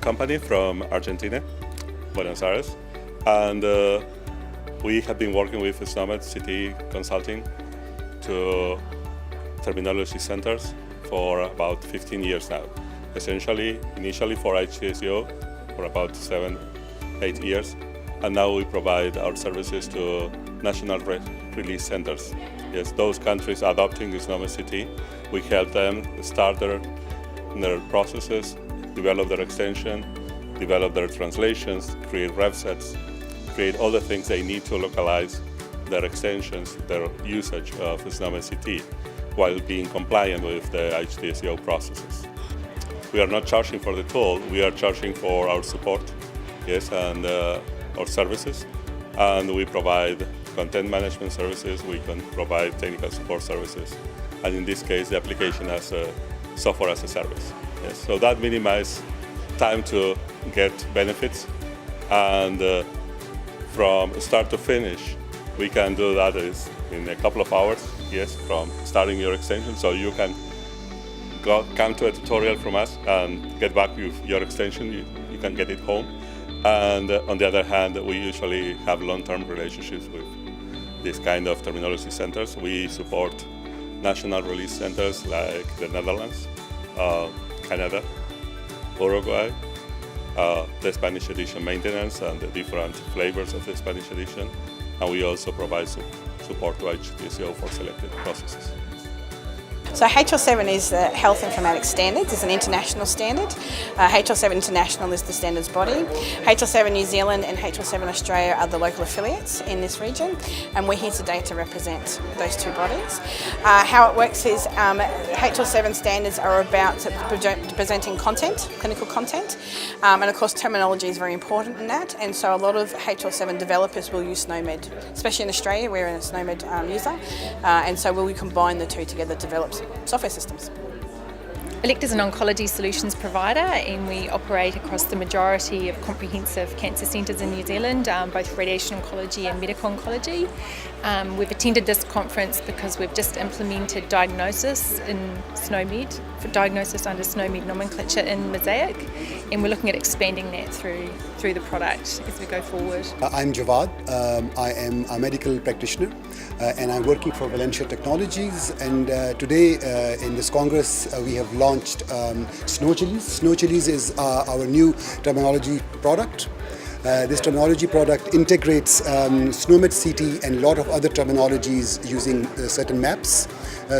company from Argentina, Buenos Aires, and we have been working with SNOMED City Consulting to terminology centers for about 15 years now. Essentially, initially for HTSO for about 7-8 years, and now we provide our services to national release centers. Yes, those countries adopting the SNOMED City, we help them start their processes, develop their extension, develop their translations, create rev sets, create all the things they need to localize their extensions, their usage of SNOMED City, while being compliant with the HTSO processes. We are not charging for the tool, we are charging for our support, yes, and our services, and we provide content management services, we can provide technical support services, and in this case the application has a software as a service. Yes, so that minimizes time to get benefits, and from start to finish we can do that in a couple of hours, yes, from starting your extension, so you can come to a tutorial from us and get back with your extension, you can get it home. And on the other hand, we usually have long-term relationships with this kind of terminology centers. We support national release centers like the Netherlands, Canada, Uruguay, the Spanish edition maintenance and the different flavors of the Spanish edition. And we also provide support to HTSO for selected processes. So HL7 is the Health Informatics Standards, it's an international standard. HL7 International is the standards body. HL7 New Zealand and HL7 Australia are the local affiliates in this region, and we're here today to represent those two bodies. How it works is HL7 standards are about presenting content, clinical content, and of course terminology is very important in that, and so a lot of HL7 developers will use SNOMED, especially in Australia, we're a SNOMED user, and so we combine the two together to develop software systems. Elect is an oncology solutions provider, and we operate across the majority of comprehensive cancer centres in New Zealand, both radiation oncology and medical oncology. We've attended this conference because we've just implemented diagnosis in SNOMED, for diagnosis under SNOMED nomenclature in Mosaic, and we're looking at expanding that through the product as we go forward. I'm Javad. I am a medical practitioner and I'm working for Valencia Technologies, and today in this Congress we have launched SNOCHILIs. SNOCHILIs is our new terminology product. This terminology product integrates SNOMED CT and a lot of other terminologies using certain maps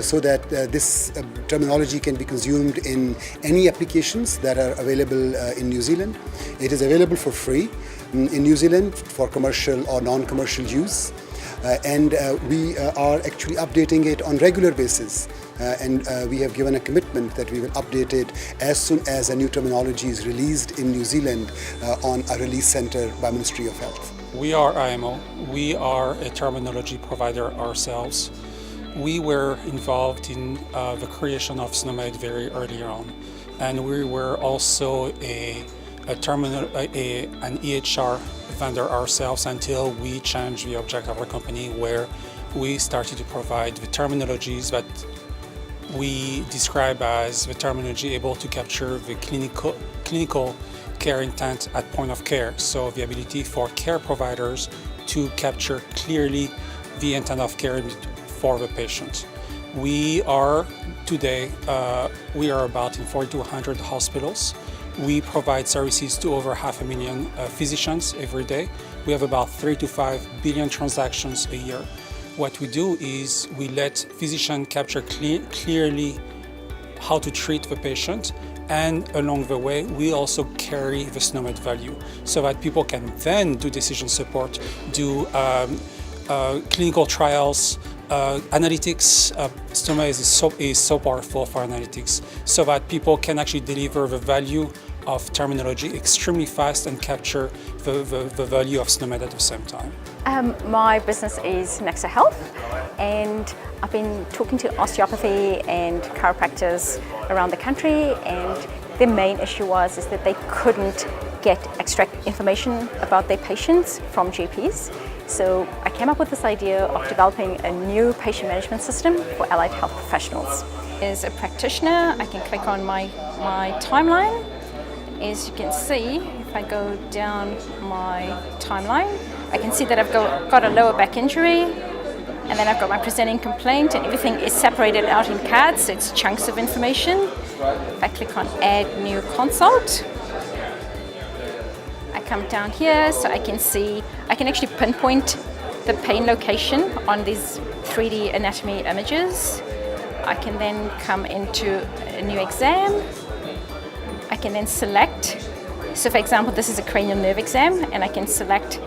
so that this terminology can be consumed in any applications that are available in New Zealand. It is available for free in New Zealand for commercial or non-commercial use. And we are actually updating it on regular basis, and we have given a commitment that we will update it as soon as a new terminology is released in New Zealand on a release center by Ministry of Health. We are IMO. We are a terminology provider ourselves. We were involved in the creation of SNOMED very early on, and we were also an EHR vendor ourselves until we changed the object of our company, where we started to provide the terminologies that we describe as the terminology able to capture the clinical care intent at point of care. So the ability for care providers to capture clearly the intent of care for the patient. We are today, we are about in 4,200 hospitals. We provide services to over 500,000 physicians every day. We have about 3 to 5 billion transactions a year. What we do is we let physicians capture clearly how to treat the patient, and along the way we also carry the SNOMED value so that people can then do decision support, do clinical trials, analytics. SNOMED is so powerful for analytics, so that people can actually deliver the value of terminology extremely fast and capture the value of SNOMED at the same time. My business is Nexa Health, and I've been talking to osteopathy and chiropractors around the country, and their main issue is that they couldn't extract information about their patients from GPs. So I came up with this idea of developing a new patient management system for allied health professionals. As a practitioner, I can click on my timeline, as you can see, if I go down my timeline, I can see that I've got a lower back injury, and then I've got my presenting complaint, and everything is separated out in cards, so it's chunks of information. If I click on Add New Consult, I come down here, so I can see, I can actually pinpoint the pain location on these 3D anatomy images. I can then come into a new exam. I can then select, so for example, this is a cranial nerve exam, and I can select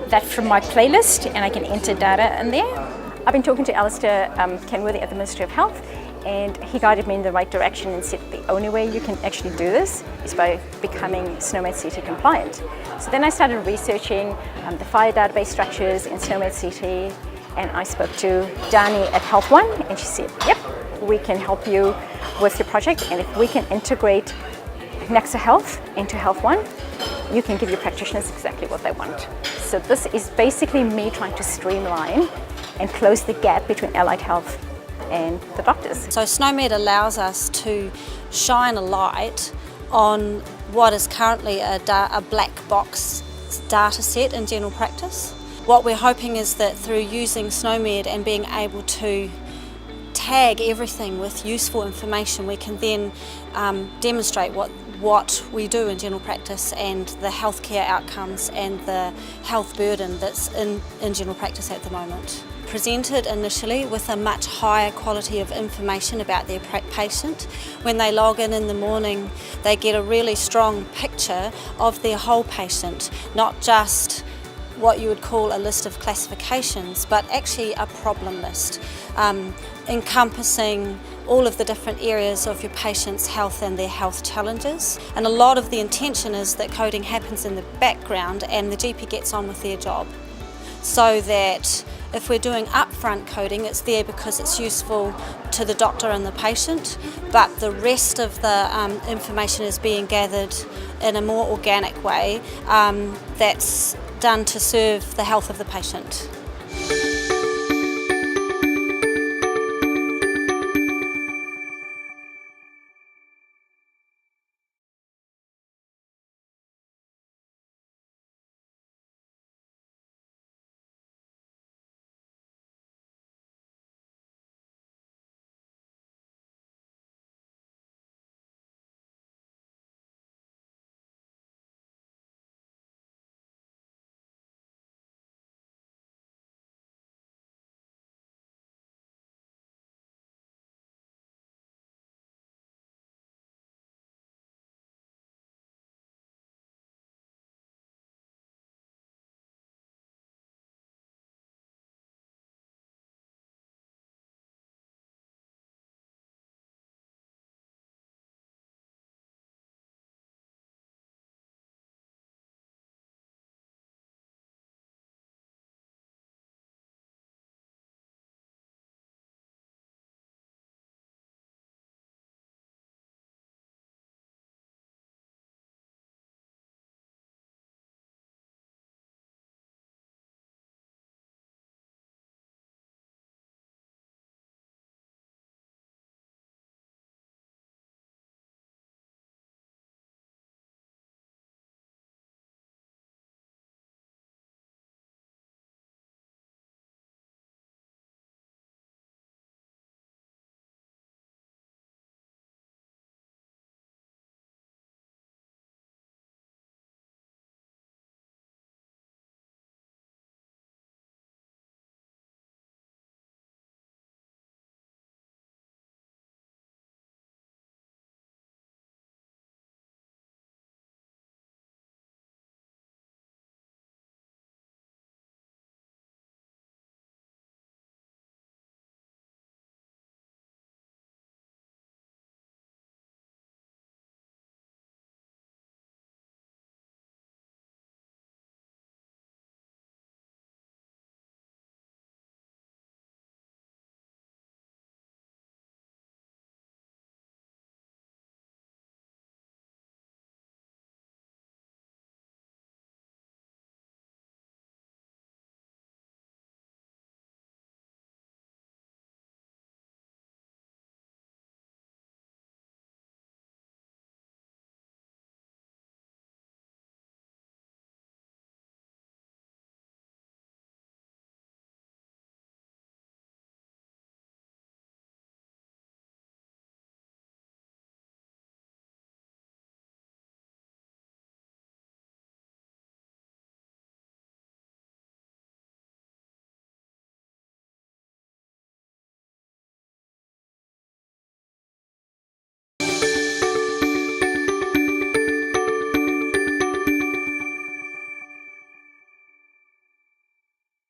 that from my playlist, and I can enter data in there. I've been talking to Alistair Kenworthy at the Ministry of Health, and he guided me in the right direction and said the only way you can actually do this is by becoming SNOMED CT compliant. So then I started researching the FHIR database structures in SNOMED CT, and I spoke to Dani at Health One, and she said, yep, we can help you with your project, and if we can integrate Nexa Health into Health One, you can give your practitioners exactly what they want. So this is basically me trying to streamline and close the gap between allied health and the doctors. So SNOMED allows us to shine a light on what is currently a black box data set in general practice. What we're hoping is that through using SNOMED and being able to tag everything with useful information, we can then demonstrate what we do in general practice and the healthcare outcomes and the health burden that's in general practice at the moment. Presented initially with a much higher quality of information about their patient. When they log in the morning, they get a really strong picture of their whole patient, not just what you would call a list of classifications, but actually a problem list, encompassing all of the different areas of your patient's health and their health challenges. And a lot of the intention is that coding happens in the background and the GP gets on with their job. So that if we're doing upfront coding, it's there because it's useful to the doctor and the patient, but the rest of the information is being gathered in a more organic way that's done to serve the health of the patient.